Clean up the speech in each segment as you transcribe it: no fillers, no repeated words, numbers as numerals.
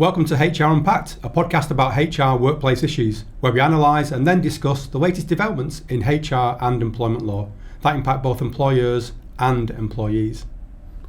Welcome to HRUnpacked, a podcast about HR workplace issues, where we analyse and then discuss the latest developments in HR and employment law that impact both employers and employees.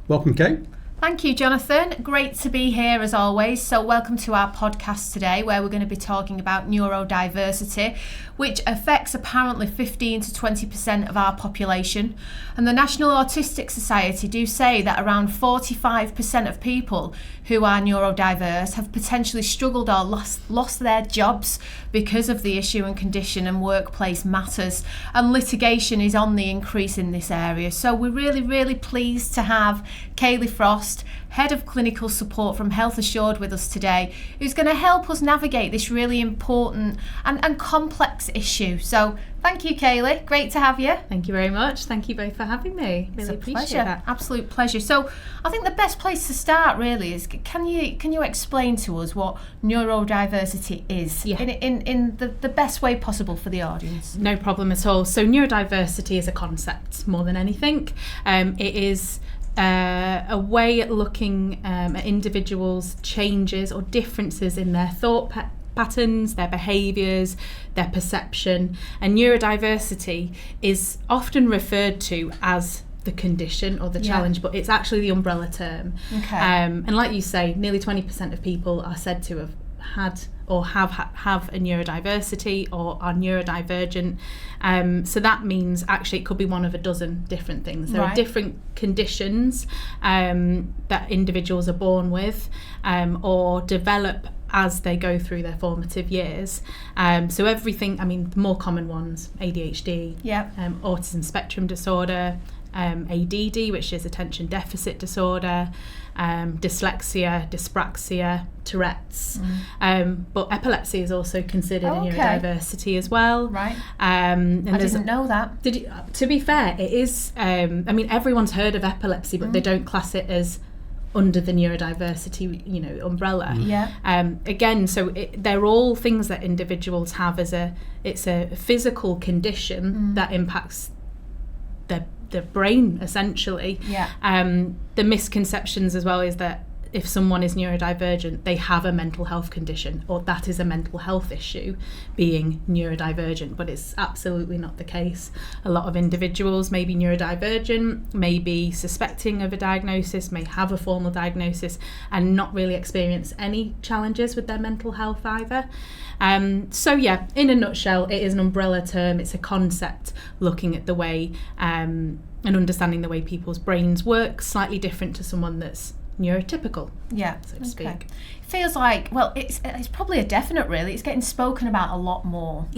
Welcome, Kay. Thank you, Jonathan. Great to be here as always. So welcome to our podcast today, where we're going to be talking about neurodiversity, which affects apparently 15 to 20% of our population. And the National Autistic Society do say that around 45% of people who are neurodiverse have potentially struggled or lost their jobs because of the issue and condition, and workplace matters. And litigation is on the increase in this area. So we're really pleased to have Kayleigh Frost, Head of Clinical Support from Health Assured, with us today, who's going to help us navigate this really important and complex issue. So thank you, Kayleigh. Great to have you. Thank you very much. Thank you both for having me. Really appreciate that. Absolute pleasure. So I think the best place to start really is, can you explain to us what neurodiversity is in the best way possible for the audience? No problem at all. So neurodiversity is a concept more than anything. It is a way at looking at individuals' changes or differences in their thought patterns, their behaviours, their perception. And neurodiversity is often referred to as the condition or the challenge, but it's actually the umbrella term. Okay. And like you say, nearly 20% of people are said to have had or have a neurodiversity or are neurodivergent. So that means actually it could be one of a dozen different things. There are different conditions that individuals are born with or develop as they go through their formative years. So everything, the more common ones, ADHD, autism spectrum disorder, ADD, which is attention deficit disorder, dyslexia, dyspraxia, Tourette's, but epilepsy is also considered a neurodiversity as well. Right. And I didn't know that. To be fair, it is. Everyone's heard of epilepsy, but they don't class it as under the neurodiversity, umbrella. Yeah. Again, so they're all things that individuals have it's a physical condition that impacts the brain, essentially. The misconceptions as well is that if someone is neurodivergent, they have a mental health condition, or that is a mental health issue, being neurodivergent, but it's absolutely not the case. A lot of individuals may be neurodivergent, may be suspecting of a diagnosis, may have a formal diagnosis, and not really experience any challenges with their mental health either. In a nutshell, it is an umbrella term. It's a concept looking at the way and understanding the way people's brains work, slightly different to someone that's neurotypical, so to speak. It feels like, it's probably a definite, really. It's getting spoken about a lot more.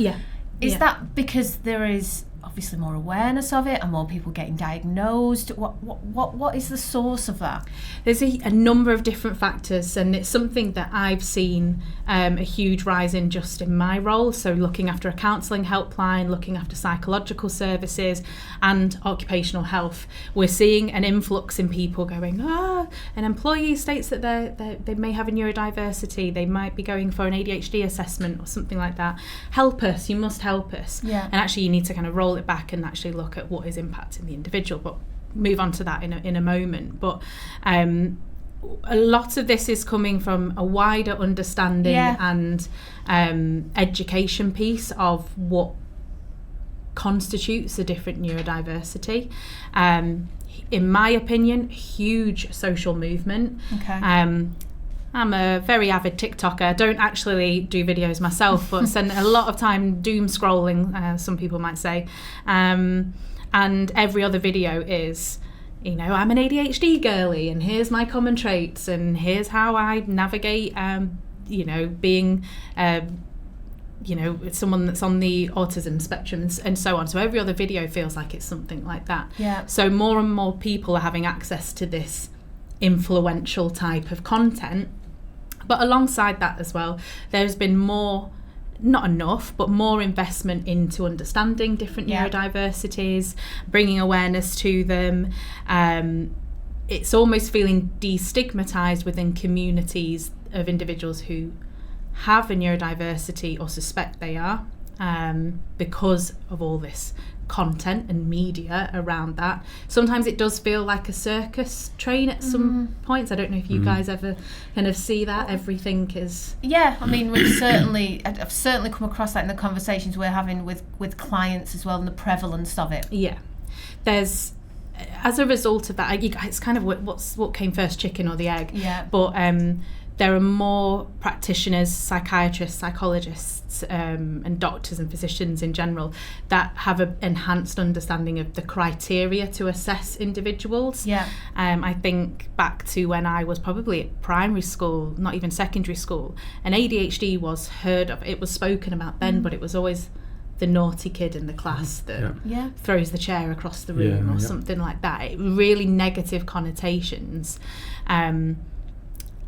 Is that because there is obviously more awareness of it and more people getting diagnosed? What is the source of that? There's a number of different factors, and it's something that I've seen a huge rise in just in my role. So looking after a counselling helpline, looking after psychological services and occupational health, we're seeing an influx in people going, an employee states that they may have a neurodiversity, they might be going for an ADHD assessment or something like that. Help us, you must help us. And actually you need to kind of roll it back and actually look at what is impacting the individual, but move on to that in a moment. But a lot of this is coming from a wider understanding and education piece of what constitutes a different neurodiversity. In my opinion, huge social movement. I'm a very avid TikToker. I don't actually do videos myself, but spend a lot of time doom scrolling, some people might say. And every other video is, I'm an ADHD girly, and here's my common traits, and here's how I navigate, being, someone that's on the autism spectrum and so on. So every other video feels like it's something like that. So more and more people are having access to this influential type of content. But alongside that as well, there's been more, not enough, but more investment into understanding different neurodiversities, bringing awareness to them. It's almost feeling destigmatized within communities of individuals who have a neurodiversity or suspect they are. because of all this content and media around that. Sometimes it does feel like a circus train at some points. I don't know if you guys ever kind of see that. Everything is... Yeah, I mean, I've certainly come across that in the conversations we're having with clients as well, and the prevalence of it. Yeah. There's, as a result of that, it's kind of what came first, chicken or the egg. Yeah. But there are more practitioners, psychiatrists, psychologists, and doctors and physicians in general that have an enhanced understanding of the criteria to assess individuals. Yeah. I think back to when I was probably at primary school, not even secondary school, and ADHD was heard of. It was spoken about then, but it was always the naughty kid in the class that throws the chair across the room or something like that. It really negative connotations.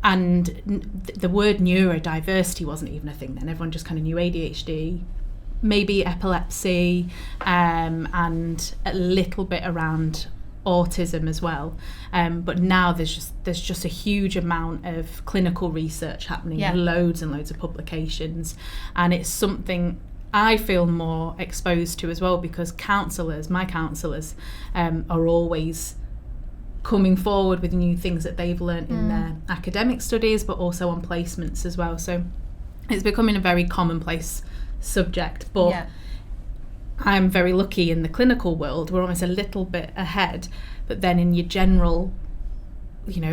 And the word neurodiversity wasn't even a thing then. Everyone just kind of knew ADHD, maybe epilepsy, and a little bit around autism as well. But now there's just a huge amount of clinical research happening, loads and loads of publications, and it's something I feel more exposed to as well, because my counsellors are always coming forward with new things that they've learnt in their academic studies, but also on placements as well. So it's becoming a very commonplace subject, but I'm very lucky in the clinical world. We're almost a little bit ahead, but then in your general,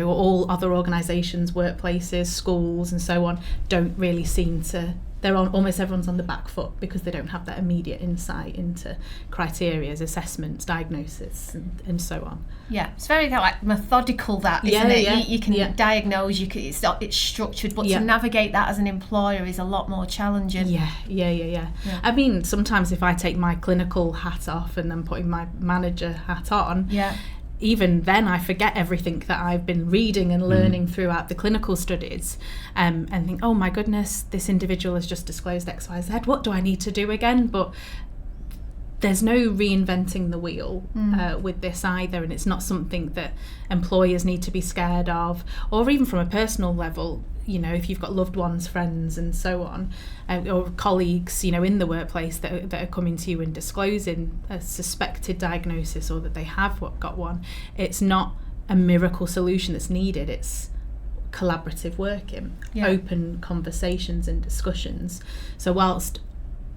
all other organisations, workplaces, schools and so on, don't really seem to... almost everyone's on the back foot because they don't have that immediate insight into criteria, assessments, diagnosis, and so on. Yeah, it's very kind of like methodical, that, isn't it? Yeah. You can diagnose, it's structured, but to navigate that as an employer is a lot more challenging. Yeah. I mean, sometimes if I take my clinical hat off and then putting my manager hat on, even then I forget everything that I've been reading and learning throughout the clinical studies, and think, oh my goodness, this individual has just disclosed XYZ, what do I need to do again? But there's no reinventing the wheel with this either, and it's not something that employers need to be scared of, or even from a personal level. If you've got loved ones, friends and so on, or colleagues, in the workplace that are coming to you and disclosing a suspected diagnosis or that they have got one, it's not a miracle solution that's needed. It's collaborative working, open conversations and discussions. So whilst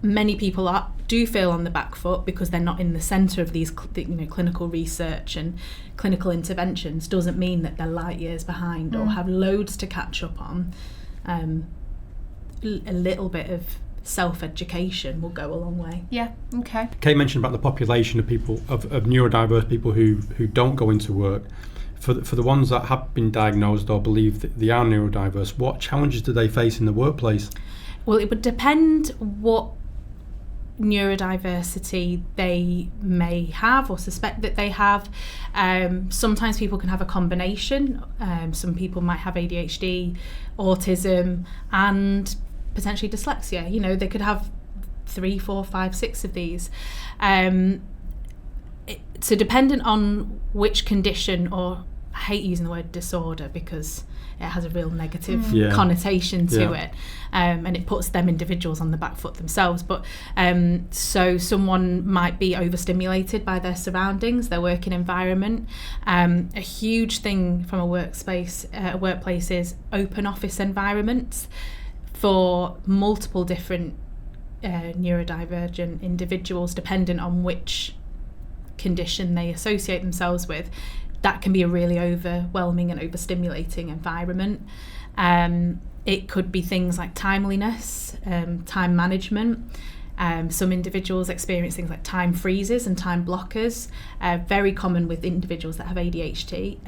many people do feel on the back foot because they're not in the centre of these clinical research and clinical interventions, doesn't mean that they're light years behind or have loads to catch up on. A little bit of self-education will go a long way. Yeah, okay. Kay mentioned about the population of people, of neurodiverse people who don't go into work. For the ones that have been diagnosed or believe that they are neurodiverse, what challenges do they face in the workplace? Well, it would depend what neurodiversity they may have or suspect that they have. Sometimes people can have a combination. Some people might have ADHD, autism, and potentially dyslexia. They could have 3, 4, 5, 6 of these. So dependent on which condition, or I hate using the word disorder because it has a real negative connotation to it, and it puts them individuals on the back foot themselves. But so someone might be overstimulated by their surroundings, their working environment. A huge thing from a workplace is open office environments for multiple different neurodivergent individuals, dependent on which condition they associate themselves with. That can be a really overwhelming and overstimulating environment. It could be things like timeliness, time management. Some individuals experience things like time freezes and time blockers. Very common with individuals that have ADHD.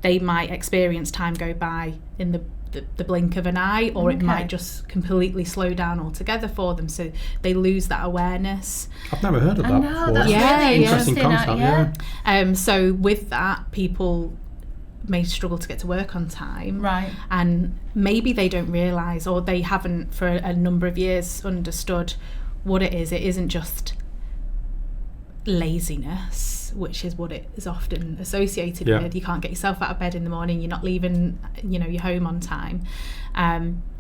They might experience time go by in the blink of an eye, or it might just completely slow down altogether for them, so they lose that awareness. I've never heard of that before. That's really interesting concept. So with that, people may struggle to get to work on time, right? And maybe they don't realise, or they haven't for a number of years understood what it is. It isn't just laziness, which is what it is often associated Yeah. with. You can't get yourself out of bed in the morning, you're not leaving, your home on time.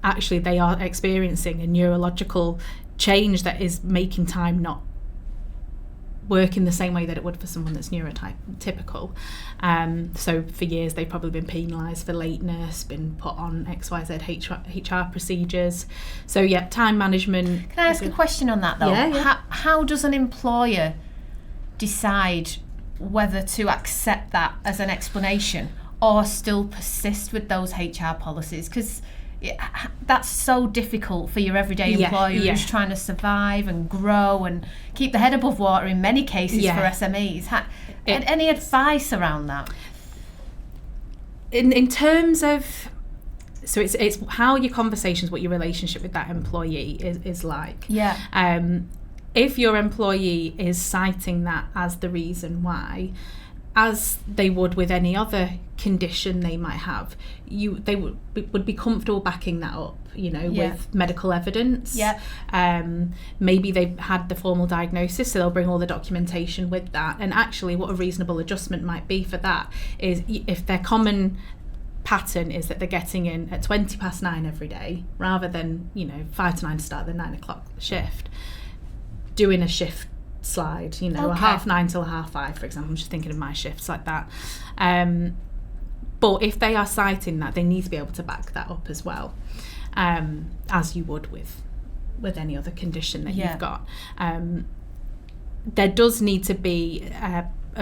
Actually, they are experiencing a neurological change that is making time not work in the same way that it would for someone that's neurotypical. So for years they've probably been penalised for lateness, been put on XYZ HR procedures. So yeah, time management. Can I ask a question on that though? Yeah. How does an employer decide whether to accept that as an explanation or still persist with those HR policies? Because that's so difficult for your everyday employer who's trying to survive and grow and keep the head above water in many cases for SMEs. Any advice around that? In terms of, so it's how your conversations, what your relationship with that employee is like. Yeah. If your employee is citing that as the reason why, as they would with any other condition they might have, they would be comfortable backing that up, with medical evidence. Yeah. Maybe they've had the formal diagnosis, so they'll bring all the documentation with that. And actually, what a reasonable adjustment might be for that is if their common pattern is that they're getting in at 9:20 every day, rather than 5 to 9 to start the 9 o'clock shift, doing a shift slide, a 9:30 till 5:30, for example. I'm just thinking of my shifts like that. But if they are citing that, they need to be able to back that up as well, as you would with any other condition that you've got. There does need to be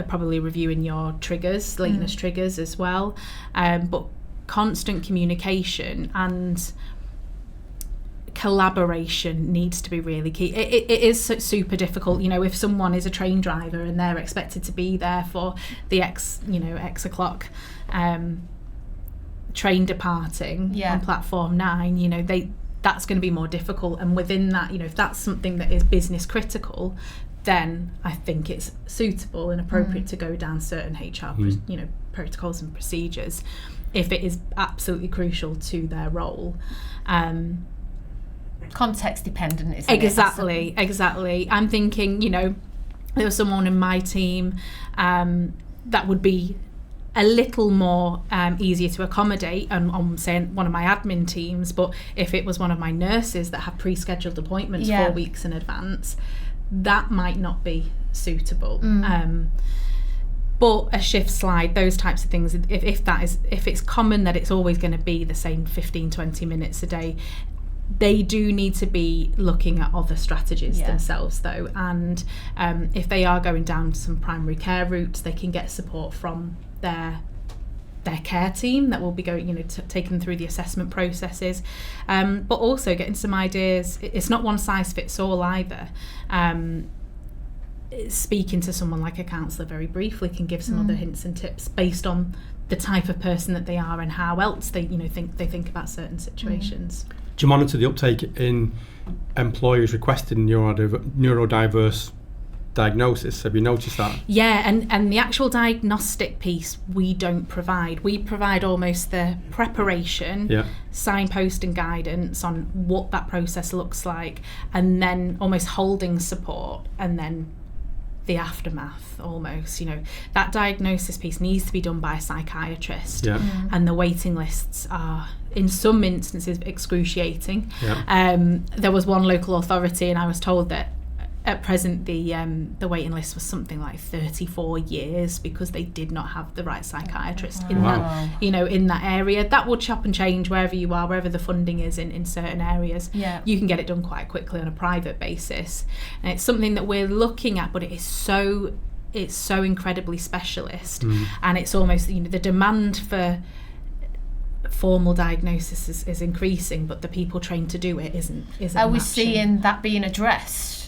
probably reviewing your triggers, lateness triggers as well, but constant communication and collaboration needs to be really key. It is super difficult, if someone is a train driver and they're expected to be there for the X o'clock train departing on platform 9, that's going to be more difficult. And within that, if that's something that is business critical, then I think it's suitable and appropriate to go down certain HR protocols and procedures if it is absolutely crucial to their role. Context dependent, isn't it? Exactly. I'm thinking, there was someone in my team that would be a little more easier to accommodate, and I'm saying one of my admin teams, but if it was one of my nurses that have pre-scheduled appointments 4 weeks in advance, that might not be suitable. But a shift slide, those types of things, if it's common that it's always going to be the same 15-20 minutes a day, they do need to be looking at other strategies themselves though, and if they are going down some primary care routes, they can get support from their care team that will be going, taking them through the assessment processes, but also getting some ideas. It's not one size fits all either. Speaking to someone like a counsellor very briefly can give some other hints and tips based on the type of person that they are and how else they think about certain situations. Do you monitor the uptake in employers requesting neurodiverse diagnosis? Have you noticed that? Yeah, and the actual diagnostic piece we don't provide. We provide almost the preparation, signpost and guidance on what that process looks like, and then almost holding support, and then the aftermath almost. That diagnosis piece needs to be done by a psychiatrist, and the waiting lists are in some instances excruciating. There was one local authority, and I was told that at present the waiting list was something like 34 years because they did not have the right psychiatrist in that in that area. That would chop and change wherever you are, wherever the funding is in certain areas. You can get it done quite quickly on a private basis, and it's something that we're looking at, but it's so incredibly specialist, and it's almost the demand for formal diagnosis is increasing, but the people trained to do it isn't Are we matching. seeing that being addressed?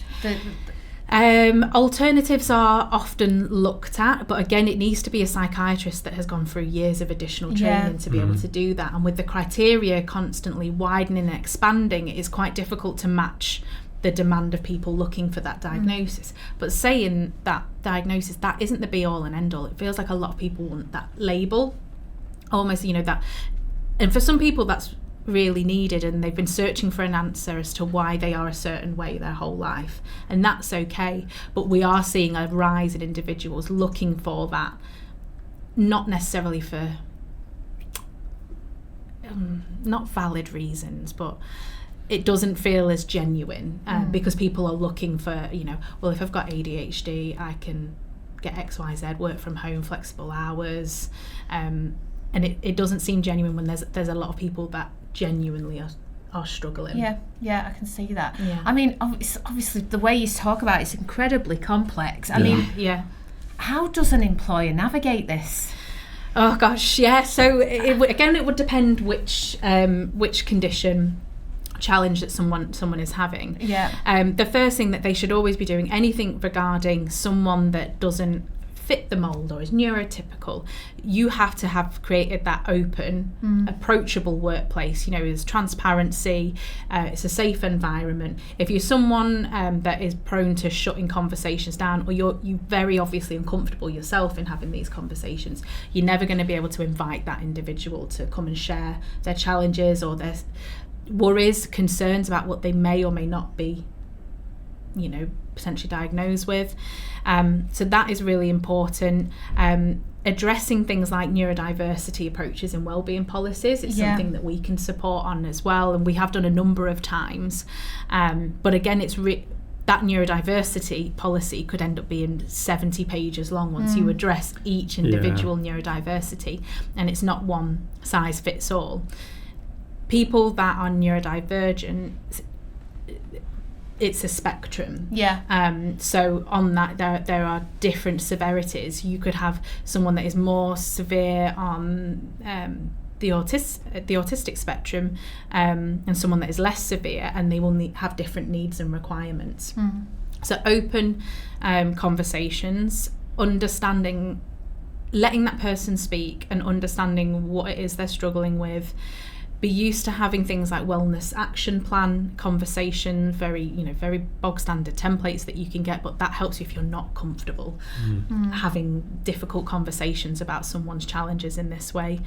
Alternatives are often looked at, but again, it needs to be a psychiatrist that has gone through years of additional training to be able to do that. And with the criteria constantly widening and expanding, it is quite difficult to match the demand of people looking for that diagnosis. But saying that diagnosis, that isn't the be all and end all. It feels like a lot of people want that label, almost that. And for some people, that's really needed, and they've been searching for an answer as to why they are a certain way their whole life, and that's okay. But we are seeing a rise in individuals looking for that, not necessarily for not valid reasons, but it doesn't feel as genuine because people are looking for, well, if I've got ADHD, I can get XYZ, work from home, flexible hours, and it doesn't seem genuine when there's a lot of people that genuinely are struggling. Yeah, I can see that. Yeah. I mean, obviously the way you talk about it's incredibly complex. I mean, how does an employer navigate this? Oh gosh, yeah. So it would depend which condition, challenge that someone is having. The first thing that they should always be doing, anything regarding someone that doesn't fit the mold or is neurotypical, you have to have created that open, approachable workplace. There's transparency, it's a safe environment. If you're someone that is prone to shutting conversations down, or you're very obviously uncomfortable yourself in having these conversations, you're never going to be able to invite that individual to come and share their challenges or their worries, concerns about what they may or may not be potentially diagnosed with. So that is really important. Addressing things like neurodiversity approaches and wellbeing policies is something that we can support on as well, and we have done a number of times. But again, it's that neurodiversity policy could end up being 70 pages long once you address each individual neurodiversity, and it's not one size fits all. People that are neurodivergent, it's a spectrum. So on that, there are different severities. You could have someone that is more severe on the autistic spectrum, and someone that is less severe, and they will have different needs and requirements. So open conversations, understanding, letting that person speak, and understanding what it is they're struggling with. Be used to having things like wellness action plan conversation, very bog standard templates that you can get, but that helps you if you're not comfortable having difficult conversations about someone's challenges in this way.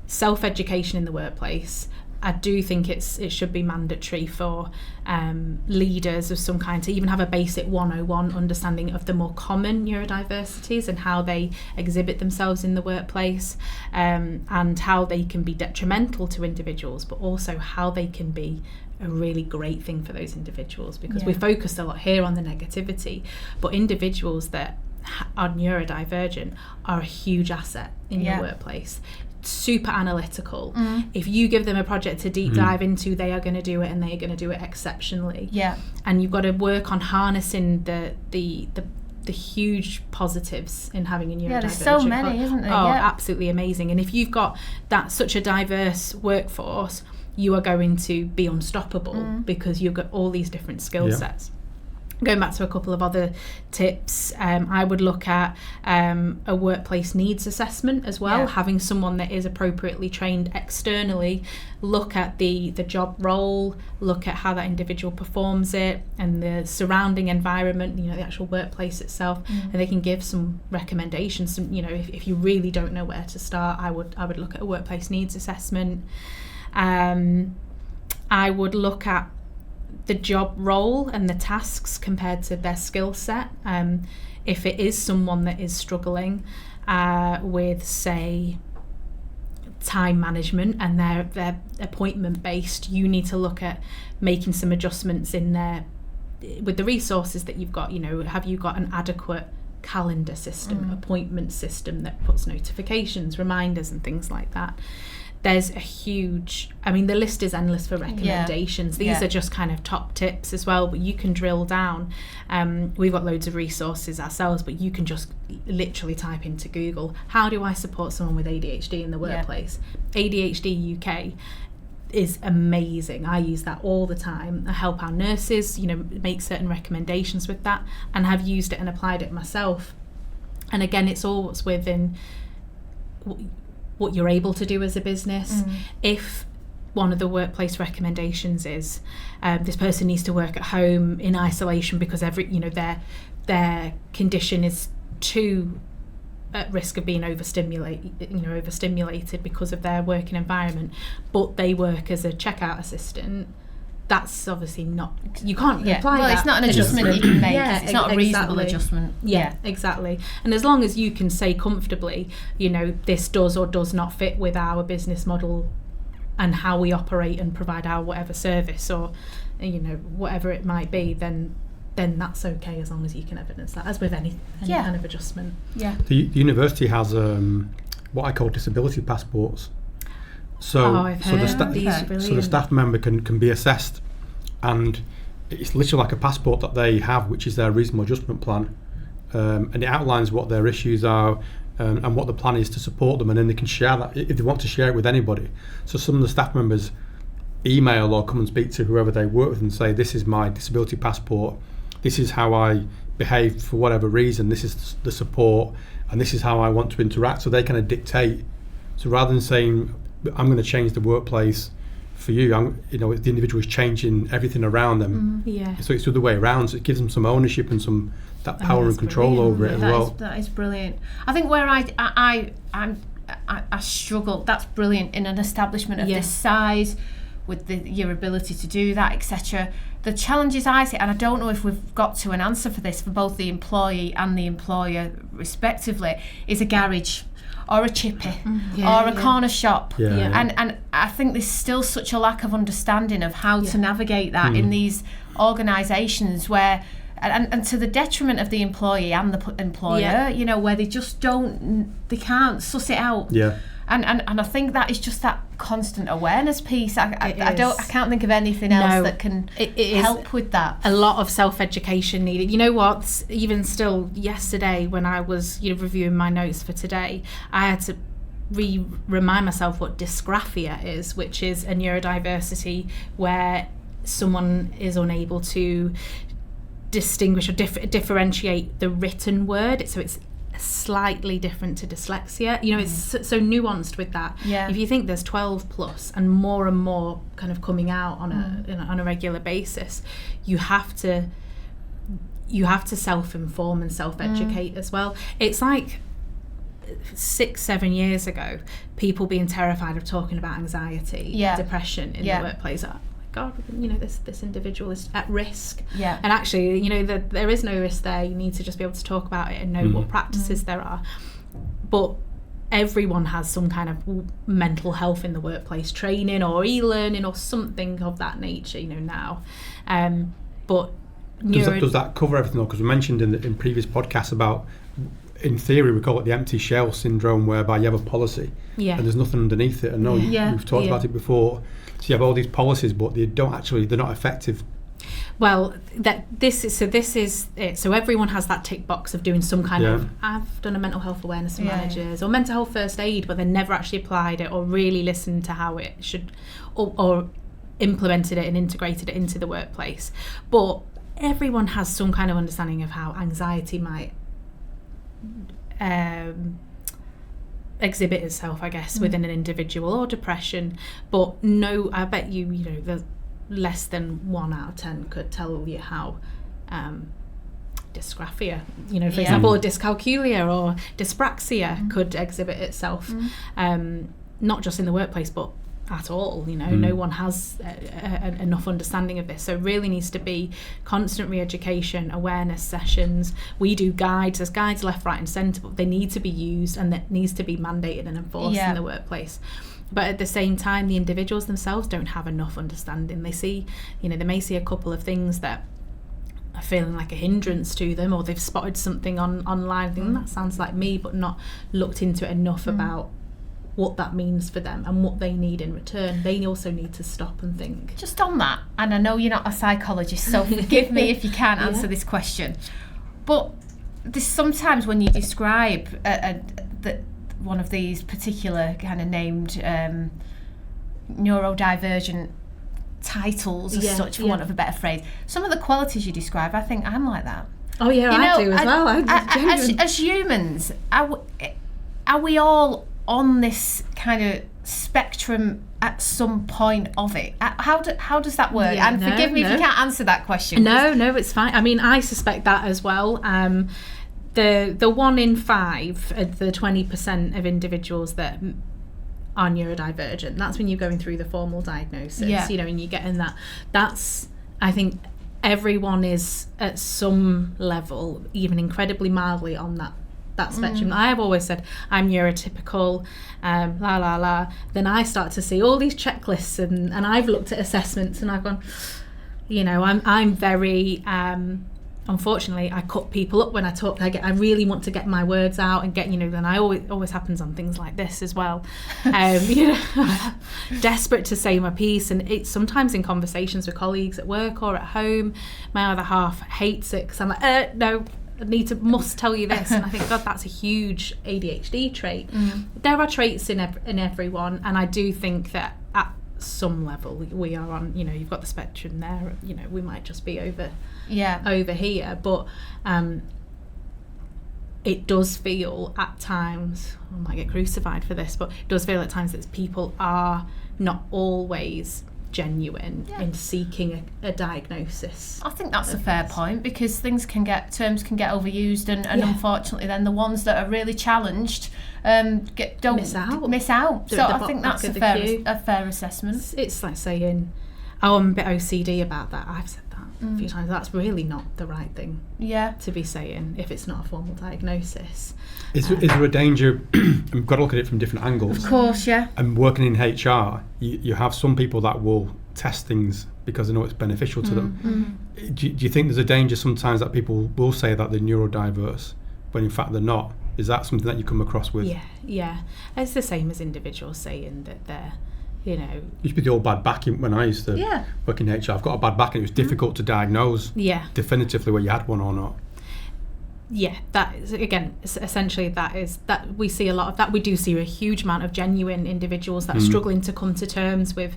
Self-education in the workplace. I do think it should be mandatory for leaders of some kind to even have a basic 101 understanding of the more common neurodiversities and how they exhibit themselves in the workplace, and how they can be detrimental to individuals, but also how they can be a really great thing for those individuals, because we focused a lot here on the negativity, but individuals that are neurodivergent are a huge asset in your workplace. Super analytical. If you give them a project to deep dive into, they are going to do it, and they are going to do it exceptionally. And you've got to work on harnessing the huge positives in having a neurodivergent. There's so many, isn't there? Absolutely amazing. And if you've got such a diverse workforce, you are going to be unstoppable because you've got all these different skill sets. Going back to a couple of other tips, I would look at a workplace needs assessment as well, having someone that is appropriately trained externally, look at the job role, look at how that individual performs it, and the surrounding environment, the actual workplace itself, and they can give some recommendations. If you really don't know where to start, I would look at a workplace needs assessment. I would look at the job role and the tasks compared to their skill set. If it is someone that is struggling with, say, time management and they're appointment based, you need to look at making some adjustments in there with the resources that you've got. Have you got an adequate calendar system, appointment system that puts notifications, reminders and things like that? There's a huge, the list is endless for recommendations. These are just kind of top tips as well, but you can drill down. We've got loads of resources ourselves, but you can just literally type into Google, how do I support someone with ADHD in the workplace? ADHD UK is amazing. I use that all the time. I help our nurses, make certain recommendations with that, and have used it and applied it myself. And again, it's all what's within what you're able to do as a business. If one of the workplace recommendations is this person needs to work at home in isolation because their condition is too at risk of being overstimulated because of their working environment, but they work as a checkout assistant, that's obviously not, you can't apply that. It's not an adjustment you can make. It's not a reasonable exactly. adjustment. Yeah, exactly. And as long as you can say comfortably, this does or does not fit with our business model and how we operate and provide our whatever service or, whatever it might be, then that's okay, as long as you can evidence that, as with any kind of adjustment. Yeah. The university has what I call disability passports. So, I've heard the staff member can be assessed, and it's literally like a passport that they have, which is their reasonable adjustment plan, and it outlines what their issues are and what the plan is to support them, and then they can share that if they want to share it with anybody. So some of the staff members email or come and speak to whoever they work with and say, this is my disability passport, this is how I behave for whatever reason, this is the support, and this is how I want to interact. So they kind of dictate. So rather than saying, I'm going to change the workplace for you, the individual is changing everything around them. So it's the other way around. So it gives them some ownership and that power and control over it as well. That is brilliant. I think where I struggle, that's brilliant, in an establishment of this size, with your ability to do that, etc. The challenges I see, and I don't know if we've got to an answer for this for both the employee and the employer respectively, is a garage or a chippy or a corner shop. And I think there's still such a lack of understanding of how to navigate that in these organisations where, and to the detriment of the employee and the employer, where they just they can't suss it out. And I think that is just that constant awareness piece. I can't think of anything else that can help with that. A lot of self-education needed. You know what? Even still yesterday, when I was reviewing my notes for today, I had to remind myself what dysgraphia is, which is a neurodiversity where someone is unable to distinguish or differentiate the written word. So it's slightly different to dyslexia. It's so nuanced with that. If you think there's 12 plus and more kind of coming out on a regular basis, you have to self-inform and self-educate as well. It's like 6-7 years ago, people being terrified of talking about anxiety, depression in the workplace. God, this individual is at risk. And actually, there is no risk there. You need to just be able to talk about it and know what practices there are. But everyone has some kind of mental health in the workplace training or e-learning or something of that nature, now. But does that cover everything though? Because we mentioned in previous podcasts about, in theory, we call it the empty shell syndrome, whereby you have a policy and there's nothing underneath it. And we've talked about it before. So you have all these policies, but they're not effective. Well, this is it. So everyone has that tick box of doing some kind of, I've done a mental health awareness for managers or mental health first aid, but they never actually applied it or really listened to how it should, or implemented it and integrated it into the workplace. But everyone has some kind of understanding of how anxiety might exhibit itself, I guess, within an individual, or depression. But no, I bet there's less than 1 out of 10 could tell you how dysgraphia, for example, or dyscalculia or dyspraxia could exhibit itself, not just in the workplace, but at all. No one has enough understanding of this, so it really needs to be constant re-education, awareness sessions. We do guides, there's guides left, right and centre, but they need to be used and that needs to be mandated and enforced in the workplace. But at the same time, the individuals themselves don't have enough understanding. They see, they may see a couple of things that are feeling like a hindrance to them, or they've spotted something online thinking that sounds like me, but not looked into it enough about what that means for them and what they need in return. They also need to stop and think. Just on that, and I know you're not a psychologist, so forgive me if you can't answer this question, but there's sometimes when you describe one of these particular kind of named neurodivergent titles as such, for want of a better phrase, some of the qualities you describe, I think I'm like that. Oh yeah, I do as well. As humans, are we all on this kind of spectrum at some point of it? How does that work? And forgive me if you can't answer that question. No, it's fine. I mean, I suspect that as well. the 1 in 5, the 20% of individuals that are neurodivergent, that's when you're going through the formal diagnosis, and you're getting that. That's, I think, everyone is at some level, even incredibly mildly, on that spectrum. I have always said I'm neurotypical, then I start to see all these checklists, and I've looked at assessments and I've gone, I'm very unfortunately, I cut people up when I talk. I really want to get my words out and get, and I always happens on things like this as well. Desperate to say my piece, and it's sometimes in conversations with colleagues at work or at home, my other half hates it because I'm like, no, I must tell you this. And I think, God, that's a huge ADHD trait. There are traits in everyone, and I do think that at some level we are on, you've got the spectrum there, we might just be over here, but it does feel at times, I might get crucified for this, but it does feel at times that people are not always genuine in seeking a diagnosis. I think that's a fair point, because terms can get overused, and unfortunately then the ones that are really challenged don't miss out. So I think that's a fair assessment. It's like saying, I'm a bit OCD about that. I've said that a few times. That's really not the right thing to be saying if it's not a formal diagnosis. Is there a danger? We've got to look at it from different angles. Of course, yeah. And working in HR, you have some people that will test things because they know it's beneficial to them. Do you think there's a danger sometimes that people will say that they're neurodiverse when in fact they're not? Is that something that you come across with? Yeah. It's the same as individuals saying that they're, It used to be the old bad back when I used to work in HR. I've got a bad back, and it was difficult to diagnose definitively whether you had one or not. Yeah, that is, again, essentially that we see a lot of that. We do see a huge amount of genuine individuals that are struggling to come to terms with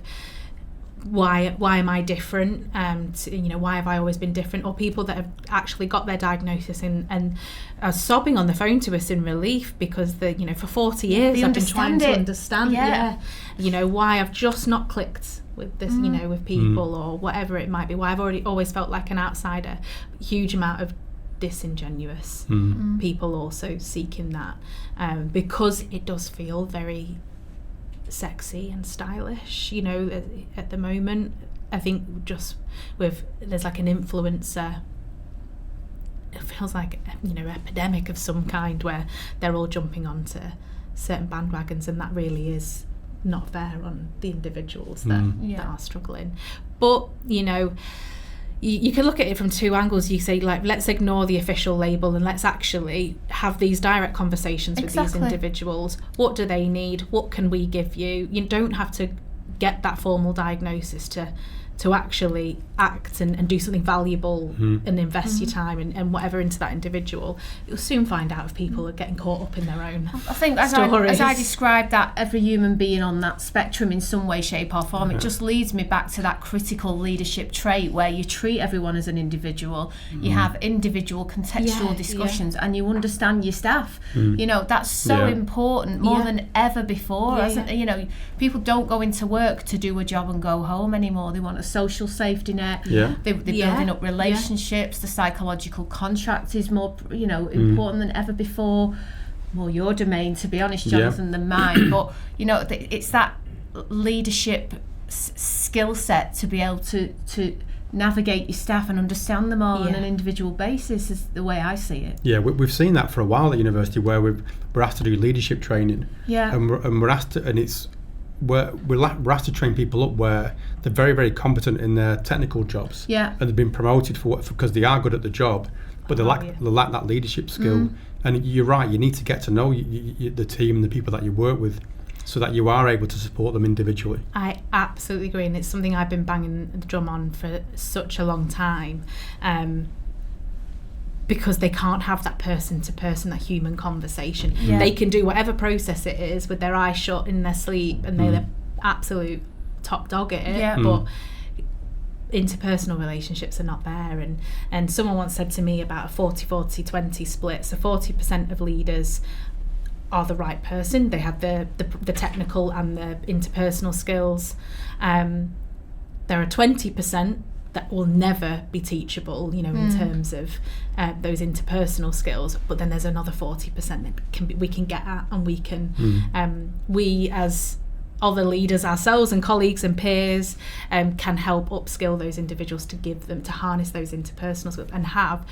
why am I different? Why have I always been different? Or people that have actually got their diagnosis and are sobbing on the phone to us in relief because for 40 years I've been trying to understand why I've just not clicked with this, with people or whatever it might be. Why I've always felt like an outsider. Huge amount of disingenuous people also seeking that because it does feel very sexy and stylish, at the moment. I think just there's like an influencer, it feels like epidemic of some kind where they're all jumping onto certain bandwagons, and that really is not fair on the individuals that are struggling. But you can look at it from two angles. You say, like, let's ignore the official label and let's actually have these direct conversations with these individuals. What do they need? What can we give you? You don't have to get that formal diagnosis to actually act and do something valuable and invest your time and whatever into that individual. You'll soon find out if people are getting caught up in their own I think as I described that, every human being on that spectrum in some way, shape or form, it just leads me back to that critical leadership trait where you treat everyone as an individual, you have individual contextual discussions and you understand your staff. That's so important more than ever before. People don't go into work to do a job and go home anymore. They want a social safety net. They're building up relationships. The psychological contract is more important than ever before. More your domain, to be honest, Jonathan, than mine. But it's that leadership skill set to be able to navigate your staff and understand them all on an individual basis, is the way I see it. We've seen that for a while at university, where we're asked to do leadership training, and we're asked to, and it's where we're asked to train people up where they're very, very competent in their technical jobs, and they've been promoted because they are good at the job, but they lack that leadership skill. And you're right, you need to get to know the team and the people that you work with, so that you are able to support them individually. I absolutely agree, and it's something I've been banging the drum on for such a long time, because they can't have that person-to-person, that human conversation. They can do whatever process it is with their eyes shut in their sleep, and they're the absolute top dog at it, but interpersonal relationships are not there. And someone once said to me about a 40-40-20 split, so 40% of leaders are the right person, they have the technical and the interpersonal skills. There are 20% that will never be teachable, you know, in terms of those interpersonal skills. But then there's another 40% that we can get at, and we can, we as other leaders ourselves and colleagues and peers can help upskill those individuals to give them, to harness those interpersonal skills and have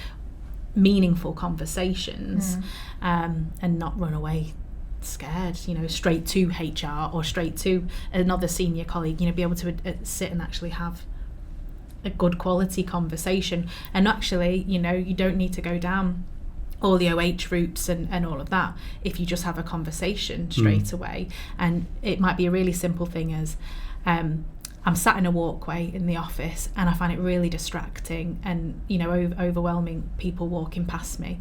meaningful conversations, and not run away scared, you know, straight to HR or straight to another senior colleague, you know, be able to sit and actually have a good quality conversation. And actually, you know, you don't need to go down all the OH routes and all of that if you just have a conversation straight away. And it might be a really simple thing as I'm sat in a walkway in the office and I find it really distracting and, you know, overwhelming, people walking past me.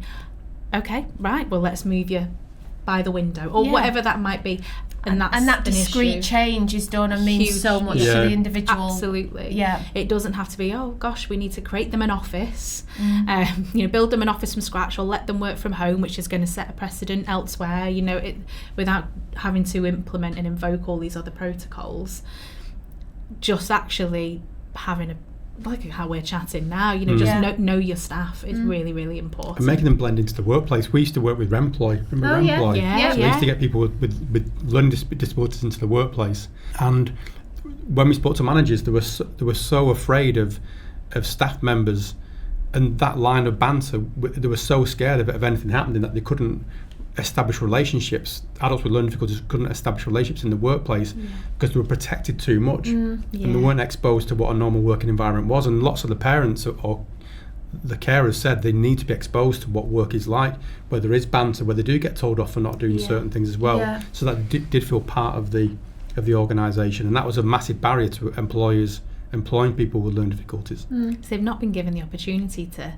Okay, right, well, let's move you by the window or whatever that might be. And that discrete change is done and means so much to the individual. Absolutely. Yeah. It doesn't have to be, oh gosh, we need to create them an office, you know, build them an office from scratch, or let them work from home, which is going to set a precedent elsewhere, you know, without having to implement and invoke all these other protocols. Just actually having like how we're chatting now, you know, just know your staff is really, really important. And making them blend into the workplace. We used to work with Remploy. Remember Remploy? Yeah. So we used to get people with learning disabilities into the workplace. And when we spoke to managers, they were so afraid of staff members and that line of banter. They were so scared of anything happening that they couldn't establish relationships. Adults with learning difficulties couldn't establish relationships in the workplace because they were protected too much, and they weren't exposed to what a normal working environment was. And lots of the parents or the carers said they need to be exposed to what work is like, where there is banter, where they do get told off for not doing certain things as well, so that did feel part of the organisation. And that was a massive barrier to employers employing people with learning difficulties. So they've not been given the opportunity to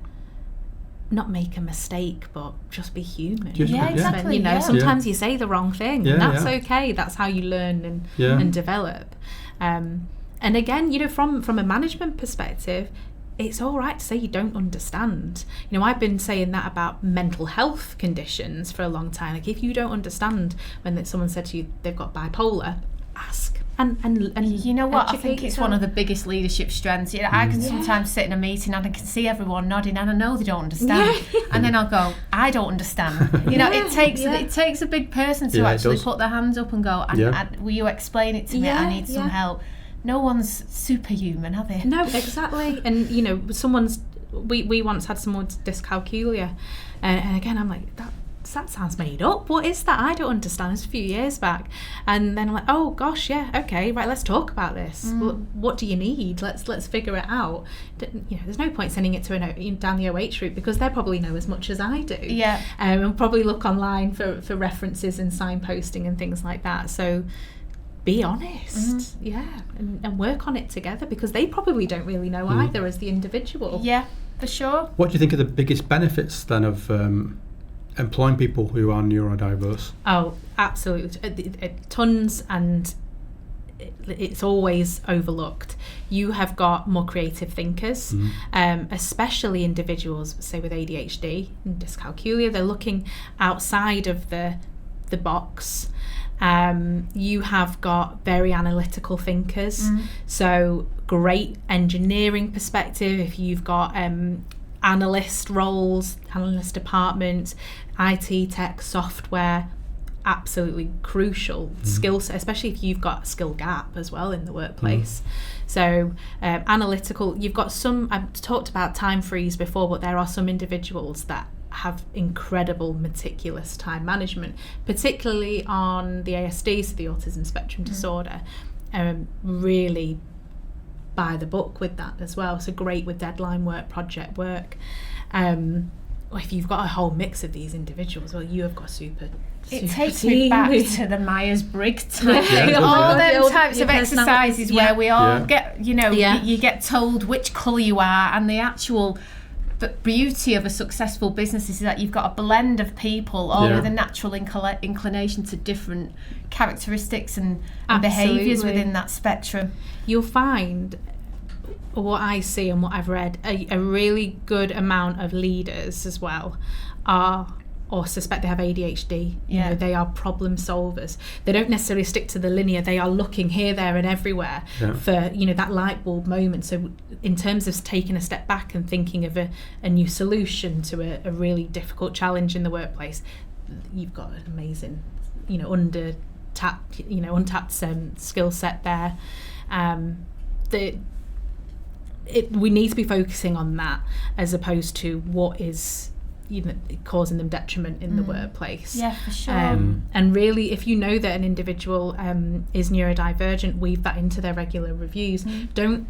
not make a mistake, but just be human. Exactly. You know, sometimes you say the wrong thing, and that's okay. That's how you learn and develop. And again, you know, from a management perspective, it's all right to say you don't understand. You know, I've been saying that about mental health conditions for a long time. Like, if you don't understand when someone said to you they've got bipolar, ask. And you know what, I think it's one of the biggest leadership strengths. You know, I can sometimes sit in a meeting and I can see everyone nodding and I know they don't understand, and then I'll go, I don't understand. You know, it takes a big person to actually put their hands up and go, will you explain it to me? I need some help. No one's superhuman, are they? No, exactly. And you know, we once had someone with dyscalculia, and again I'm like, that sounds made up. What is that? I don't understand. It's a few years back. And then I'm like, oh gosh, yeah, okay, right, let's talk about this. What do you need? Let's figure it out. You know, there's no point sending it down the OH route, because they probably know as much as I do. Yeah. And probably look online for references and signposting and things like that. So be honest, and work on it together, because they probably don't really know either as the individual. Yeah, for sure. What do you think are the biggest benefits then of employing people who are neurodiverse? Oh, absolutely. Tons, and it's always overlooked. You have got more creative thinkers, especially individuals, say, with ADHD and dyscalculia. They're looking outside of the box. You have got very analytical thinkers, so great engineering perspective. If you've got analyst roles, analyst departments, IT, tech, software, absolutely crucial skill set, especially if you've got a skill gap as well in the workplace. So analytical, you've got some, I've talked about time freeze before, but there are some individuals that have incredible meticulous time management, particularly on the ASD, so the autism spectrum disorder. Really by the book with that as well, so great with deadline work, project work. If you've got a whole mix of these individuals, well, you have got super it takes me back to the Myers-Briggs type thing. All them types of exercises where we all get, you know, you get told which colour you are, and the actual beauty of a successful business is that you've got a blend of people all with a natural inclination to different characteristics and behaviours within that spectrum. You'll find, what I see and what I've read, a really good amount of leaders as well are or suspect they have ADHD. Yeah. You know, they are problem solvers. They don't necessarily stick to the linear. They are looking here, there and everywhere for, you know, that light bulb moment. So in terms of taking a step back and thinking of a new solution to a really difficult challenge in the workplace, you've got an amazing, you know, untapped skill set there. We need to be focusing on that as opposed to what is, you know, causing them detriment in the workplace. Yeah, for sure. And really, if you know that an individual is neurodivergent, weave that into their regular reviews. Don't,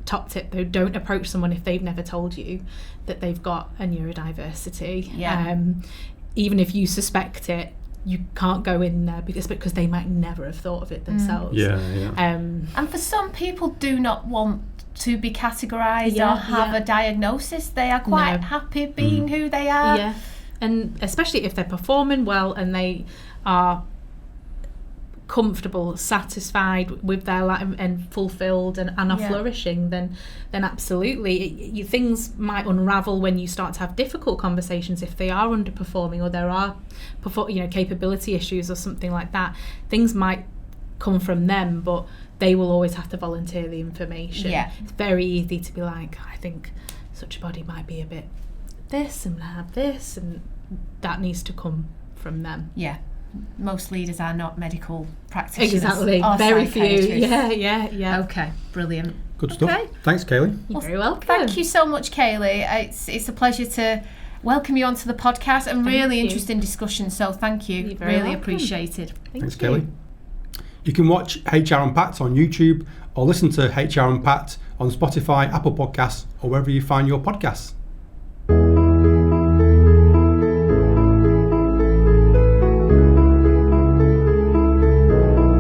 top tip though, don't approach someone if they've never told you that they've got a neurodiversity. Even if you suspect it, you can't go in there because they might never have thought of it themselves. And for some people do not want to be categorised or have a diagnosis. They are quite happy being who they are. Yeah, and especially if they're performing well and they are comfortable, satisfied with their life and fulfilled and are flourishing, then absolutely things might unravel when you start to have difficult conversations. If they are underperforming or there are capability issues or something like that, things might come from them, but they will always have to volunteer the information. It's very easy to be like, I think such a body might be a bit this and have this, and that needs to come from them. Most leaders are not medical practitioners. Exactly, very few. Yeah. Okay, brilliant. Good stuff. Thanks, Kayleigh. You're very welcome. Thank you so much, Kayleigh. It's a pleasure to welcome you onto the podcast and really interesting discussion. So thank you. You're very welcome. Appreciated. Thanks, Kayleigh. You can watch HRUnpacked on YouTube or listen to HRUnpacked on Spotify, Apple Podcasts, or wherever you find your podcasts.